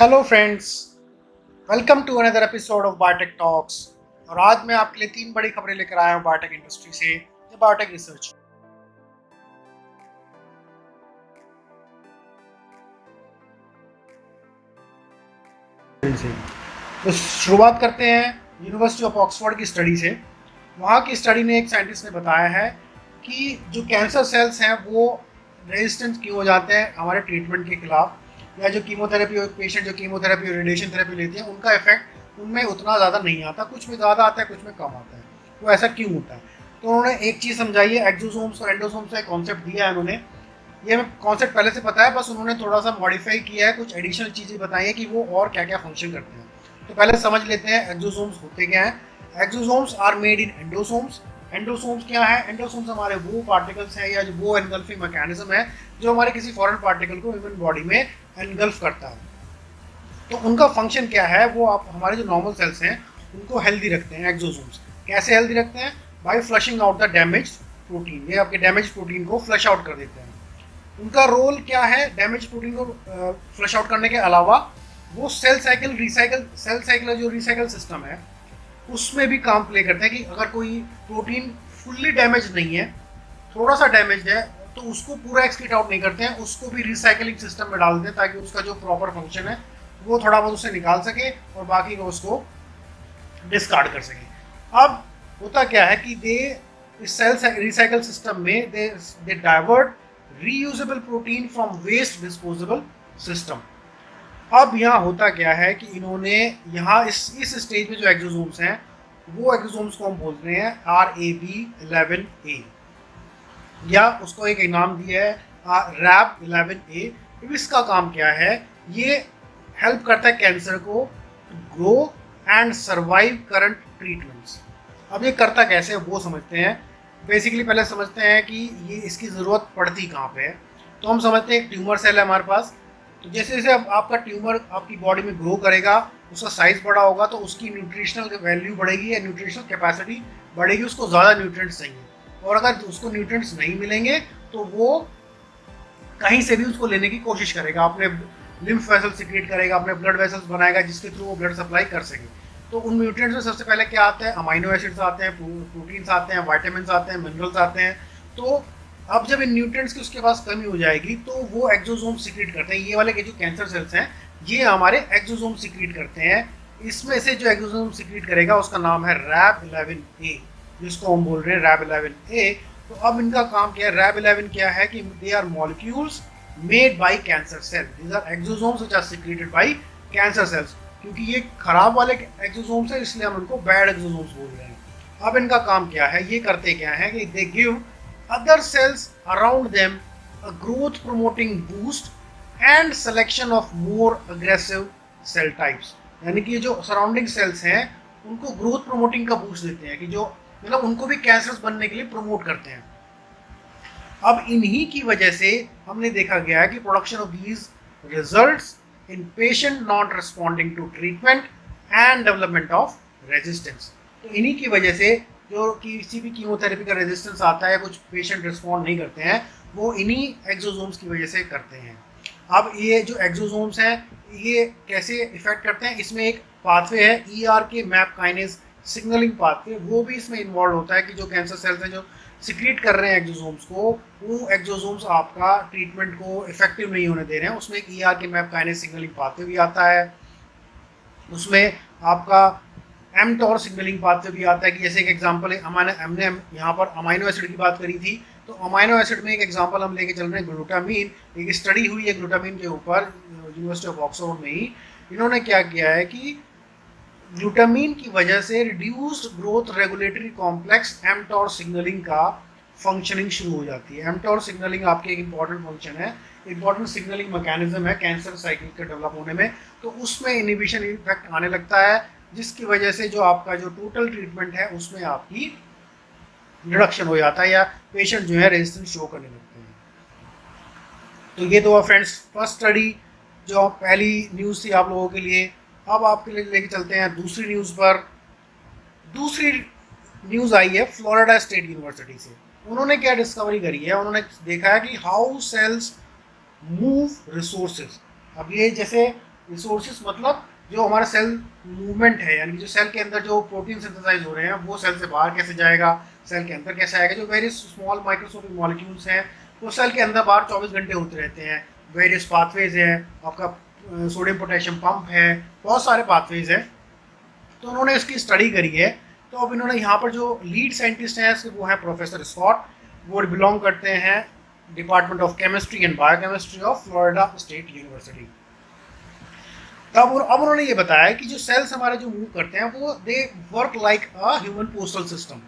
Hello friends, welcome to another episode of biotech talks. और आज मैं आपके लिए तीन बड़ी खबरें लेकर आया हूँ बायोटेक इंडस्ट्री से या बायोटेक रिसर्च से। तो शुरुआत करते हैं यूनिवर्सिटी ऑफ ऑक्सफोर्ड की स्टडी से। वहाँ की स्टडी ने एक साइंटिस्ट ने बताया है कि जो कैंसर सेल्स हैं वो रेजिस्टेंट क्यों हो जाते हैं हमारे ट्रीटमेंट के खिलाफ, या जो कीमोथेरेपी पेशेंट जो कीमोथेरेपी और रेडिएशन थेरेपी लेते हैं उनका इफेक्ट उनमें उतना ज़्यादा नहीं आता, कुछ में ज़्यादा आता है कुछ में कम आता है। वो ऐसा क्यों होता है? तो उन्होंने एक चीज़ समझाई है, एक्सोसोम्स और एंडोसोम्स का एक कॉन्सेप्ट दिया है उन्होंने। ये हमें कॉन्सेप्ट पहले से पता है, बस उन्होंने थोड़ा सा मॉडिफाई किया है, कुछ एडिशनल चीज़ें बताई है कि वो और क्या क्या फंक्शन करते हैं। तो पहले समझ लेते हैं एक्सोसोम्स होते क्या हैं। Exosomes are made in endosomes. Endosomes क्या है? एंडोसोम्स हमारे वो पार्टिकल्स हैं या वो एनगल्फिंग मैकेनिज्म है जो हमारे किसी फॉरेन पार्टिकल को ह्यूमन बॉडी में एनगल्फ करता है। तो उनका फंक्शन क्या है? वो आप हमारे जो नॉर्मल सेल्स हैं उनको हेल्दी रखते हैं। एक्सोसोम्स कैसे हेल्दी रखते हैं? By flushing out the damage protein. ये आपके डैमेज प्रोटीन को फ्लश आउट कर देते हैं। उनका रोल क्या है? डैमेज प्रोटीन को फ्लश आउट करने के अलावा वो सेल साइकिल जो रिसाइकल सिस्टम है उसमें भी काम प्ले करते हैं कि अगर कोई प्रोटीन फुल्ली डैमेज नहीं है, थोड़ा सा डैमेज है, तो उसको पूरा एक्सक्रीट आउट नहीं करते हैं, उसको भी रिसाइकलिंग सिस्टम में डालते हैं ताकि उसका जो प्रॉपर फंक्शन है वो थोड़ा बहुत उससे निकाल सके और बाकी को उसको डिस्कार्ड कर सके। अब होता क्या है कि दे इस सेल रिसाइकल सिस्टम में they divert reusable protein from waste disposable system. अब यहाँ होता क्या है कि इन्होंने यहाँ इस स्टेज में जो एक्सोसोम्स हैं वो एक्सोसोम्स को हम बोलते हैं RAB11A, या उसको एक नाम दिया है RAB11A। इसका काम क्या है? ये हेल्प करता है कैंसर को grow and survive current treatments. अब ये करता कैसे है वो समझते हैं। बेसिकली पहले समझते हैं कि ये इसकी ज़रूरत पड़ती कहाँ पे है। तो हम समझते हैं एक ट्यूमर सेल है हमारे पास। तो जैसे जैसे अब आपका ट्यूमर आपकी बॉडी में ग्रो करेगा, उसका साइज बड़ा होगा तो उसकी न्यूट्रिशनल वैल्यू बढ़ेगी या न्यूट्रिशनल कैपेसिटी बढ़ेगी, उसको ज़्यादा न्यूट्रिएंट्स चाहिए। और अगर उसको न्यूट्रिएंट्स नहीं मिलेंगे तो वो कहीं से भी उसको लेने की कोशिश करेगा, अपने लिम्फ वेसल सिक्रेट करेगा, अपने ब्लड वेसल्स बनाएगा जिसके थ्रू वो ब्लड सप्लाई कर सके। तो उन न्यूट्रिएंट्स में सबसे पहले क्या आता है? अमाइनो एसिड्स आते हैं, प्रोटीन्स आते हैं, वाइटामिन आते हैं, मिनरल्स आते हैं। तो अब जब इन न्यूट्रिएंट्स की उसके पास कमी हो जाएगी तो वो एक्सोसोम सिक्रेट करते हैं। ये वाले के जो कैंसर सेल्स हैं ये हमारे एक्सोसोम सिक्रेट करते हैं। इसमें से जो एक्सोसोम सिक्रेट करेगा उसका नाम है RAB11A, जिसको हम बोल रहे हैं RAB11A। तो अब इनका काम क्या है? RAB11 क्या है कि they are molecules made by cancer cell. These are exosomes which are secreted by cancer cells. क्योंकि ये खराब वाले एक्सोसोम्स हैं इसलिए हम उनको बैड एक्सोसोम्स बोल रहे हैं। अब इनका काम क्या है? ये करते क्या है कि they give other cells around them a growth promoting boost and selection of more aggressive cell types। यानी कि जो सराउंडिंग सेल्स हैं उनको ग्रोथ प्रोमोटिंग का बूस्ट देते हैं कि जो मतलब उनको भी कैंसर्स बनने के लिए प्रमोट करते हैं। अब इन्हीं की वजह से हमने देखा गया है कि production of these results in patient not responding to treatment and development of resistance. तो इन्हीं की वजह से जो किसी भी कीमोथेरेपी का रेजिस्टेंस आता है, कुछ पेशेंट रिस्पॉन्ड नहीं करते हैं, वो इन्हीं एक्सोसोम्स की वजह से करते हैं। अब ये जो एक्सोसोम्स हैं ये कैसे इफेक्ट करते हैं? इसमें एक पाथवे है ERK map kinase signalling pathway, वो भी इसमें इन्वॉल्व होता है कि जो कैंसर सेल्स हैं जो सिक्रीट कर रहे हैं एक्सोसोम्स को, वो एक्सोसोम्स आपका ट्रीटमेंट को इफेक्टिव नहीं होने दे रहे हैं। उसमें एक ERK map kinase signalling pathway भी आता है। उसमें आपका mTOR सिग्नलिंग पाथवे भी आता है कि जैसे एक एग्जांपल है, हमने यहाँ पर अमाइनो एसिड की बात करी थी। तो अमाइनो एसिड में एक एग्जांपल हम लेके चल रहे हैं ग्लूटामीन। एक स्टडी हुई है ग्लूटामीन के ऊपर यूनिवर्सिटी ऑफ ऑक्सफोर्ड में ही। इन्होंने क्या किया है कि ग्लूटामीन की वजह से reduced growth regulatory complex mTOR signalling का फंक्शनिंग शुरू हो जाती है। mTOR सिग्नलिंग आपके एक इंपॉर्टेंट फंक्शन है, इंपॉर्टेंट सिग्नलिंग मैकेनिज्म है कैंसर साइकिल के डेवलप होने में। तो उसमें इनिबिशन इफेक्ट आने लगता है जिसकी वजह से जो आपका जो टोटल ट्रीटमेंट है उसमें आपकी रिडक्शन हो जाता है या पेशेंट जो है रेजिस्टेंस शो करने लगते हैं। तो ये तो फ्रेंड्स फर्स्ट स्टडी जो पहली न्यूज़ थी आप लोगों के लिए। अब आपके लिए लेके चलते हैं दूसरी न्यूज़ पर। दूसरी न्यूज़ आई है फ्लोरिडा स्टेट यूनिवर्सिटी से। उन्होंने क्या डिस्कवरी करी है? उन्होंने देखा है कि हाउ सेल्स मूव रिसोर्सेज। अब ये जैसे रिसोर्सेज मतलब जो हमारा सेल मूवमेंट है, यानी कि जो सेल के अंदर जो प्रोटीन सिंथेसाइज हो रहे हैं वो सेल से बाहर कैसे जाएगा, सेल के अंदर कैसे आएगा। जो वेरियस स्मॉल माइक्रोस्कोपिक मॉलिक्यूल्स हैं वो सेल के अंदर बाहर 24 घंटे होते रहते हैं। वेरियस पाथवेज हैं, आपका सोडियम पोटेशियम पंप है, बहुत सारे पाथवेज हैं। तो उन्होंने इसकी स्टडी करी है। तो अब इन्होंने यहाँ पर जो लीड साइंटिस्ट हैं वो हैं प्रोफेसर स्कॉट, वो बिलोंग करते हैं department of chemistry and biochemistry of Florida state university. तब अब उन्होंने ये बताया कि जो सेल्स हमारे जो मूव करते हैं वो they work like a human postal system.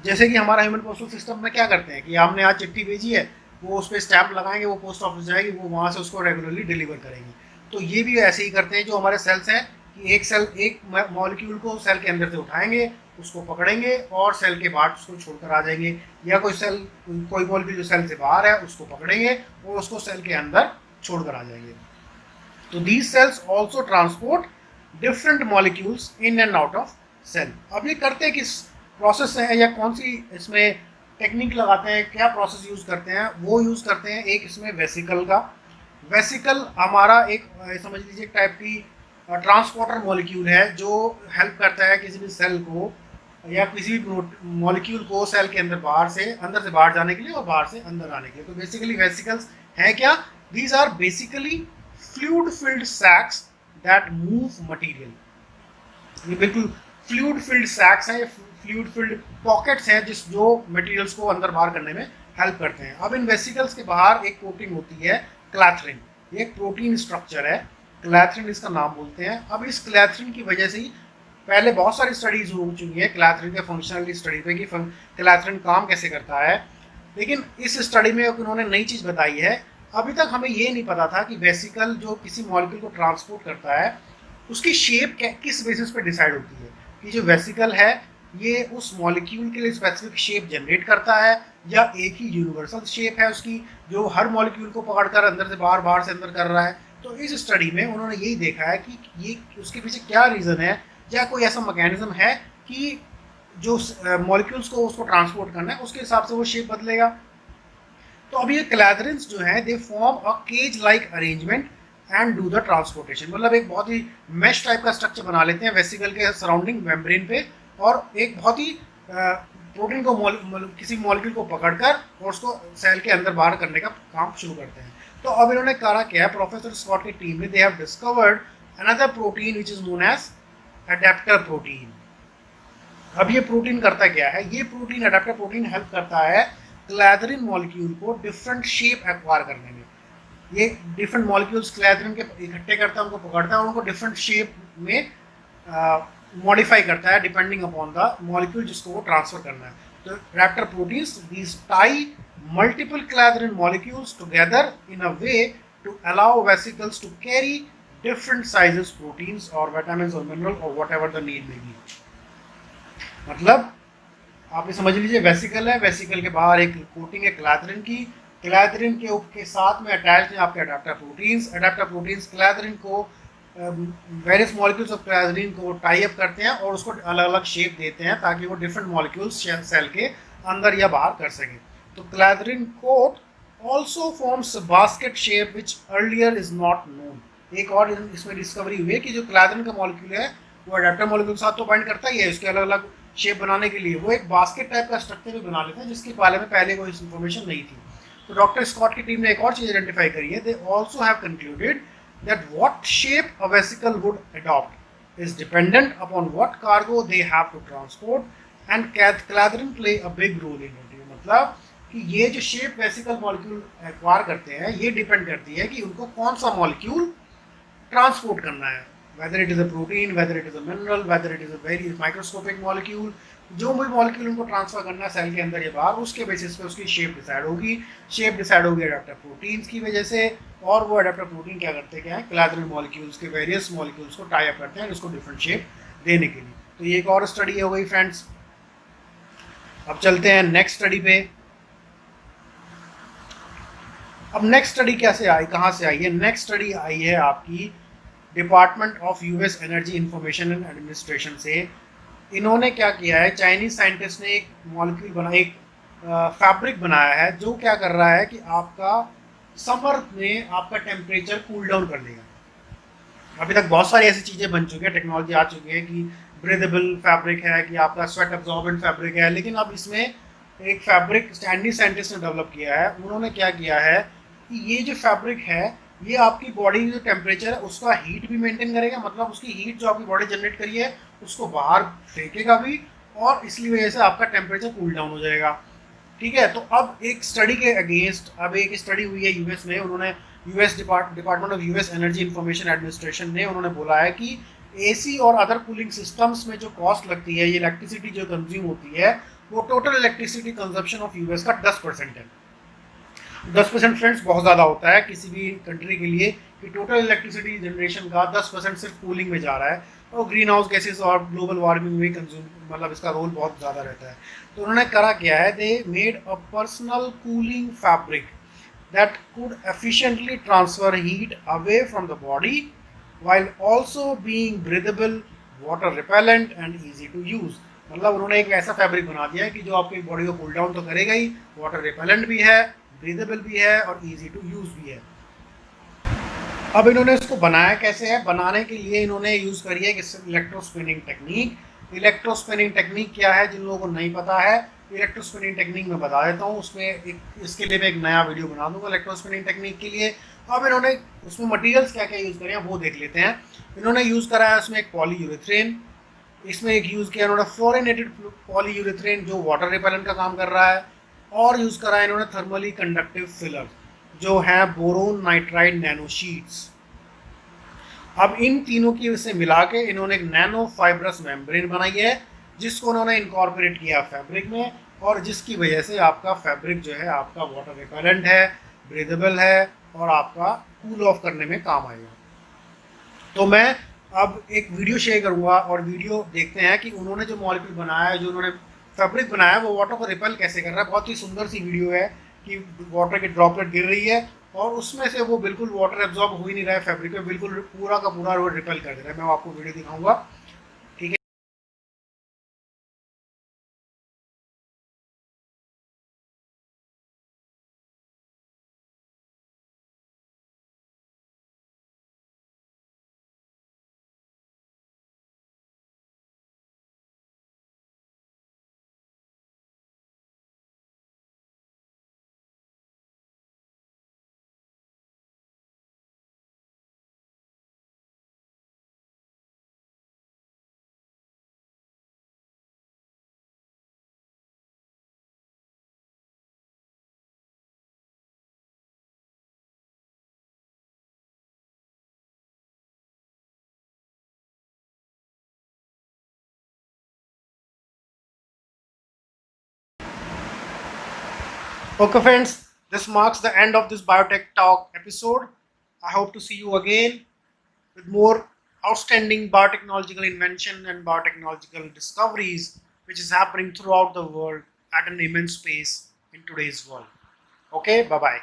जैसे कि हमारा ह्यूमन पोस्टल सिस्टम में क्या करते हैं कि हमने आज चिट्ठी भेजी है, वो उस पर स्टैंप लगाएंगे, वो पोस्ट ऑफिस जाएगी, वो वहाँ से उसको रेगुलरली डिलीवर करेंगे। तो ये भी ऐसे ही करते हैं जो हमारे सेल्स हैं कि एक मॉलिक्यूल को सेल के अंदर से उठाएंगे, उसको पकड़ेंगे और सेल के बाहर उसको छोड़कर आ जाएंगे, या कोई मॉलिक्यूल जो सेल से बाहर है उसको पकड़ेंगे और उसको सेल के अंदर छोड़कर आ जाएंगे। तो these cells also transport different molecules in and out of cell। अब ये करते हैं किस प्रोसेस है या कौन सी इसमें टेक्निक लगाते हैं, क्या प्रोसेस यूज़ करते हैं, वो यूज़ करते हैं एक इसमें वेसिकल का। वेसिकल हमारा एक समझ लीजिए एक टाइप की ट्रांसपोर्टर मॉलिक्यूल है जो हेल्प करता है किसी भी सेल को या किसी भी मॉलिक्यूल को सेल के अंदर अंदर से बाहर जाने के लिए और बाहर से अंदर आने के लिए। तो बेसिकली वेसिकल्स हैं क्या? These are basically fluid filled sacs that move material. ये बिल्कुल फ्लूइड फिल्ड सैक्स हैं, फ्लूइड फिल्ड पॉकेट्स हैं जो मटेरियल्स को अंदर बाहर करने में हेल्प करते हैं। अब इन वेसिकल्स के बाहर एक प्रोटीन होती है क्लैथरिन। ये एक प्रोटीन स्ट्रक्चर है, क्लैथरिन इसका नाम बोलते हैं। अब इस क्लैथरिन की वजह से ही पहले बहुत सारी स्टडीज हो चुकी है क्लैथरिन के फंक्शनल स्टडी पे कि क्लैथरिन काम कैसे करता है, लेकिन इस स्टडी में उन्होंने नई चीज़ बताई है। अभी तक हमें ये नहीं पता था कि वेसिकल जो किसी मॉलिक्यूल को ट्रांसपोर्ट करता है उसकी शेप किस बेसिस पे डिसाइड होती है, कि जो वेसिकल है ये उस मॉलिक्यूल के लिए स्पेसिफिक शेप जनरेट करता है या एक ही यूनिवर्सल शेप है उसकी जो हर मॉलिक्यूल को पकड़कर अंदर से बाहर, बाहर से अंदर कर रहा है। तो इस स्टडी में उन्होंने यही देखा है कि ये उसके पीछे क्या रीज़न है या कोई ऐसा मैकेनिज्म है कि जो मॉलिक्यूल्स को उसको ट्रांसपोर्ट करना है उसके हिसाब से वो शेप बदलेगा। तो अब ये क्लैथरिन्स जो हैं they form a cage like arrangement and do the transportation. मतलब एक बहुत ही मैश टाइप का स्ट्रक्चर बना लेते हैं वेसिकल के सराउंडिंग मेम्ब्रेन पे और एक बहुत ही प्रोटीन को किसी मॉलिक्यूल को पकड़कर और उसको सेल के अंदर बाहर करने का काम शुरू करते हैं। तो अब इन्होंने कहा क्या है, प्रोफेसर स्कॉट की टीम ने they have discovered another protein which is known as adapter protein. अब ये प्रोटीन करता क्या है? ये प्रोटीन अडेप्टर प्रोटीन हेल्प करता है क्लैथरिन मॉलिक्यूल को डिफरेंट शेप एक्वायर करने में। ये डिफरेंट मॉलिक्यूल्स क्लैथरिन के इकट्ठे करता है, उनको पकड़ता है और उनको डिफरेंट शेप में मॉडिफाई करता है डिपेंडिंग अपॉन द मॉलिक्यूल जिसको वो ट्रांसफर करना है। तो adapter proteins these tie multiple clathrin molecules together in a way to allow vesicles to carry different sizes proteins और विटामिन्स और मिनरल और whatever the need may be. मतलब आप ये समझ लीजिए वेसिकल है, वेसिकल के बाहर एक कोटिंग है क्लैथरिन की, क्लैथरिन के साथ में अटैच हैं आपके अडेप्टर प्रोटीन्स। अडेप्टर प्रोटीन्स क्लैथरिन को वेरियस मॉलिक्यूल्स ऑफ क्लैथरिन को टाई अप करते हैं और उसको अलग अलग शेप देते हैं ताकि वो डिफरेंट मॉलिक्यूल्स सेल के अंदर या बाहर कर सकें। तो clathrin coat also forms basket shape which earlier is not known. एक और इसमें डिस्कवरी हुई है कि जो क्लैथरिन का मॉलिक्यूल है वो अडेप्टर मॉलिक्यूल के साथ तो बाइंड करता ही है, उसके अलग अलग शेप बनाने के लिए वो एक बास्केट टाइप का स्ट्रक्चर भी बना लेते हैं जिसके बारे में पहले कोई इन्फॉर्मेशन नहीं थी। तो डॉक्टर स्कॉट की टीम ने एक और चीज़ आइडेंटिफाई करी है। They also have concluded that what shape a vesicle would adopt is dependent upon what cargo they have to transport and clathrin play a big role in it. मतलब कि ये जो शेप वेसिकल मॉलिक्यूल एक्वायर करते हैं ये depend करती है कि उनको कौन सा मॉलिक्यूल ट्रांसपोर्ट करना है, whether it is a protein, whether it is a mineral, whether it is a very microscopic molecule। जो भी मॉलिक्यूल उनको ट्रांसफर करना है सेल के अंदर या बाहर उसके बेसिस पे उसकी शेप डिसाइड होगी। शेप डिसाइड होगी अडेप्टर प्रोटीन्स की वजह से, और वो अडेप्टर प्रोटीन क्या करते हैं, क्लैथरिन मॉलिक्यूल्स के वेरियस मॉलिक्यूल्स को टाई अप करते हैं उसको डिफरेंट शेप देने के लिए। तो ये एक और स्टडी हो गई फ्रेंड्स। अब चलते हैं नेक्स्ट स्टडी पे। अब नेक्स्ट स्टडी कैसे आई, कहाँ से आई है? नेक्स्ट स्टडी आई है आपकी department of US energy information and administration से। इन्होंने क्या किया है, चाइनीज साइंटिस्ट ने एक मॉलिक्यूल बना, एक फैब्रिक बनाया है जो क्या कर रहा है कि आपका समर में आपका टेम्परेचर कूल डाउन कर देगा। अभी तक बहुत सारी ऐसी चीज़ें बन चुकी है, टेक्नोलॉजी आ चुकी है कि ब्रीदेबल फैब्रिक है, कि आपका स्वेट एब्जॉर्बेंट फैब्रिक है, लेकिन अब इसमें एक फैब्रिक स्टैंडी साइंटिस्ट ने डेवलप किया है। उन्होंने क्या किया है कि ये जो फैब्रिक है ये आपकी बॉडी जो टेम्परेचर है उसका हीट भी मेंटेन करेगा, मतलब उसकी हीट जो आपकी बॉडी जनरेट करी है उसको बाहर फेंकेगा भी, और इसलिए वजह से आपका टेम्परेचर कूल डाउन हो जाएगा। ठीक है, तो अब एक स्टडी के अगेंस्ट अब एक स्टडी हुई है यूएस में। उन्होंने US department of US energy information administration ने उन्होंने बोला है कि एसी और अदर कूलिंग सिस्टम्स में जो कॉस्ट लगती है, ये इलेक्ट्रिसिटी जो कंज्यूम होती है, वो total electricity consumption of US का 10% है। 10% फ्रेंड्स बहुत ज़्यादा होता है किसी भी कंट्री के लिए, कि टोटल इलेक्ट्रिसिटी जनरेशन का 10% सिर्फ कूलिंग में जा रहा है, और ग्रीन हाउस गैसेज और ग्लोबल वार्मिंग में कंज्यूम, मतलब इसका रोल बहुत ज़्यादा रहता है। तो उन्होंने करा क्या है, they made a personal cooling fabric that could efficiently transfer heat away from the body while also being breathable, water repellent and easy to use। मतलब उन्होंने एक ऐसा फैब्रिक बना दिया है कि जो आपकी बॉडी को कूल डाउन तो करेगा ही, वाटर रिपेलेंट भी है, ब्रीदेबल भी है और इजी टू यूज भी है। अब इन्होंने इसको बनाया कैसे है, बनाने के लिए इन्होंने यूज़ करी है इलेक्ट्रोस्पिनिंग टेक्निक। इलेक्ट्रोस्पिनिंग टेक्निक क्या है, जिन लोगों को नहीं पता है, इलेक्ट्रोस्पिनिंग टेक्निक मैं बता देता हूँ। उसमें इसके लिए मैं एक नया वीडियो बना दूंगा इलेक्ट्रोस्पिनिंग टेक्निक के लिए। अब इन्होंने उसमें मटेरियल्स क्या क्या यूज़ करे हैं वो देख लेते हैं। इन्होंने यूज़ करा है उसमें एक पॉलीयूरेथ्रेन, इसमें एक यूज़ किया इन्होंने फ्लोरिनेटेड पॉलीयूरेथ्रेन जो वाटर रिपेलेंट का काम कर रहा है, और यूज़ करा है इन्होंने थर्मली कंडक्टिव फिलर जो है बोरोन नाइट्राइड नैनो शीट्स। अब इन तीनों की से मिला के इन्होंने एक नैनो फाइब्रस मेम्ब्रेन बनाई है, जिसको उन्होंने इनकॉर्पोरेट किया फैब्रिक में, और जिसकी वजह से आपका फैब्रिक जो है आपका वाटर रिपेलेंट है, ब्रीदेबल है, और आपका कूल ऑफ करने में काम आएगा। तो मैं अब एक वीडियो शेयर करूंगा और वीडियो देखते हैं कि उन्होंने जो मॉलिक्यूल बनाया है, जो उन्होंने फैब्रिक बनाया है, वो वाटर को रिपेल कैसे कर रहा है। बहुत ही सुंदर सी वीडियो है कि वाटर की ड्रॉपलेट गिर रही है और उसमें से वो बिल्कुल वाटर एब्जॉर्ब हो ही नहीं रहा है फैब्रिक में, बिल्कुल पूरा का पूरा वो रिपेल कर दे रहा है। मैं आपको वीडियो दिखाऊंगा, ठीक है। Okay, friends, this marks the end of this Biotech Talk episode. I hope to see you again with more outstanding biotechnological invention and biotechnological discoveries, which is happening throughout the world at an immense pace in today's world. Okay, bye bye.